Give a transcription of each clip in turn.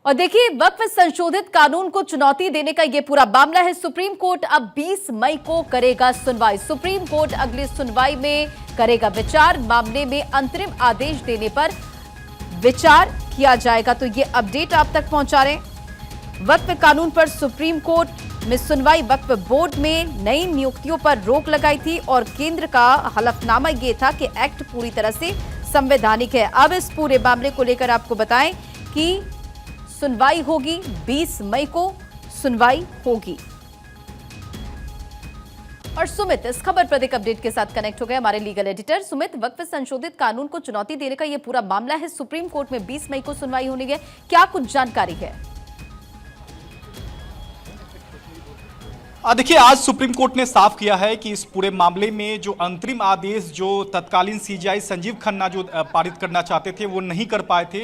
और देखिए, वक्फ संशोधित कानून को चुनौती देने का यह पूरा मामला है। सुप्रीम कोर्ट अब 20 मई को करेगा सुनवाई। सुप्रीम कोर्ट अगली सुनवाई में करेगा विचार। मामले में अंतरिम आदेश देने पर विचार किया जाएगा। तो ये अपडेट आप तक पहुंचा रहे हैं। वक्फ कानून पर सुप्रीम कोर्ट में सुनवाई। वक्फ बोर्ड में नई नियुक्तियों पर रोक लगाई थी और केंद्र का हलफनामा यह था कि एक्ट पूरी तरह से संवैधानिक है। अब इस पूरे मामले को लेकर आपको बताएं कि सुनवाई होगी, 20 मई को सुनवाई होगी। और सुमित इस खबर पर एक अपडेट के साथ कनेक्ट हो गए, हमारे लीगल एडिटर। सुमित, वक्फ संशोधित कानून को चुनौती देने का यह पूरा मामला है। सुप्रीम कोर्ट में 20 मई को सुनवाई होनी है, क्या कुछ जानकारी है? देखिए, आज सुप्रीम कोर्ट ने साफ किया है कि इस पूरे मामले में जो अंतरिम आदेश जो तत्कालीन सीजेआई संजीव खन्ना जो पारित करना चाहते थे वो नहीं कर पाए थे,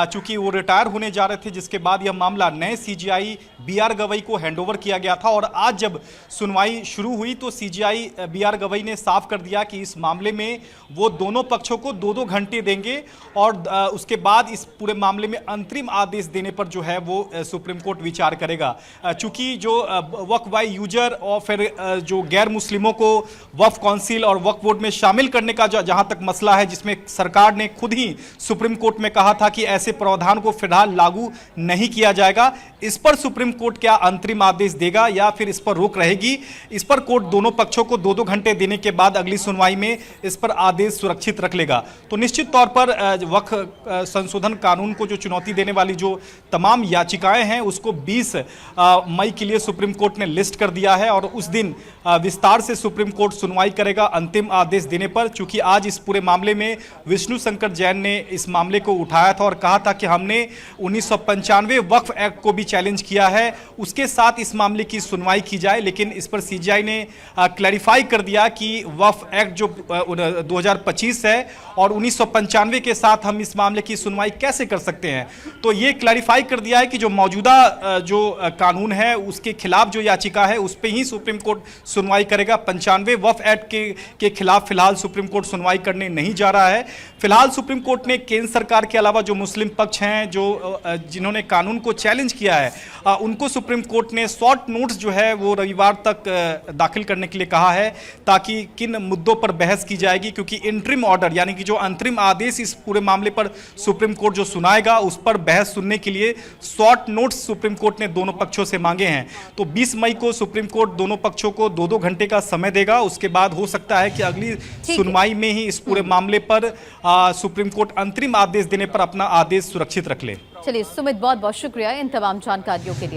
चूंकि वो रिटायर होने जा रहे थे, जिसके बाद यह मामला नए सीजेआई बीआर गवई को हैंडओवर किया गया था। और आज जब सुनवाई शुरू हुई तो सीजेआई बीआर गवई ने साफ कर दिया कि इस मामले में वो दोनों पक्षों को 2-2 घंटे देंगे और उसके बाद इस पूरे मामले में अंतरिम आदेश देने पर जो है वो सुप्रीम कोर्ट विचार करेगा। चूंकि जो वक्फ बाय यूजर और फिर जो गैर मुस्लिमों को वक्फ काउंसिल और वक्फ बोर्ड में शामिल करने का जहां तक मसला है, जिसमें सरकार ने खुद ही सुप्रीम कोर्ट में कहा था कि ऐसे प्रावधान को फिलहाल लागू नहीं किया जाएगा, इस पर सुप्रीम कोर्ट क्या अंतरिम आदेश देगा या फिर इस पर रोक रहेगी, इस पर कोर्ट दोनों पक्षों को 2-2 घंटे देने के बाद अगली सुनवाई में इस पर आदेश सुरक्षित रख लेगा। तो निश्चित तौर पर वक्फ संशोधन कानून को जो चुनौती देने वाली जो तमाम याचिकाएं हैं उसको 20 मई के लिए सुप्रीम कोर्ट ने लिस्ट कर दिया है और उस दिन विस्तार से सुप्रीम कोर्ट सुनवाई करेगा अंतिम आदेश देने पर। चूंकि आज इस पूरे मामले में विष्णु शंकर जैन ने इस मामले को उठाया था और कहा था कि हमने 1995 वक्फ एक्ट को भी चैलेंज किया है, उसके साथ इस मामले की सुनवाई की जाए। लेकिन इस पर सीजेआई ने क्लैरिफाई कर दिया कि वक्फ एक्ट जो 2025 है और 1995 के साथ हम इस मामले की सुनवाई कैसे कर सकते हैं। तो ये क्लैरिफाई कर दिया है कि जो मौजूदा जो कानून है उसके खिलाफ जो याचिका है उस पर ही सुप्रीम कोर्ट सुनवाई करेगा। 95 वक्फ एक्ट के खिलाफ फिलहाल सुप्रीम कोर्ट सुनवाई करने नहीं जा रहा है। फिलहाल सुप्रीम कोर्ट ने केंद्र सरकार के अलावा जो मुस्लिम पक्ष हैं, जो जिन्होंने कानून को चैलेंज किया है, उनको सुप्रीम कोर्ट ने शॉर्ट नोट्स जो है वो रविवार तक दाखिल करने के लिए कहा है, ताकि किन मुद्दों पर बहस की जाएगी। क्योंकि इंटरिम ऑर्डर यानी कि जो अंतरिम आदेश इस पूरे मामले पर सुप्रीम कोर्ट जो सुनाएगा उस पर बहस सुनने के लिए शॉर्ट नोट्स सुप्रीम कोर्ट ने दोनों पक्षों से मांगे हैं। तो 20 मई को सुप्रीम कोर्ट दोनों पक्षों को 2-2 घंटे का समय देगा। उसके बाद हो सकता है कि अगली सुनवाई में ही इस पूरे मामले पर सुप्रीम कोर्ट अंतरिम आदेश देने पर अपना आदेश सुरक्षित रख ले। चलिए सुमित, बहुत बहुत शुक्रिया इन तमाम जानकारियों के लिए।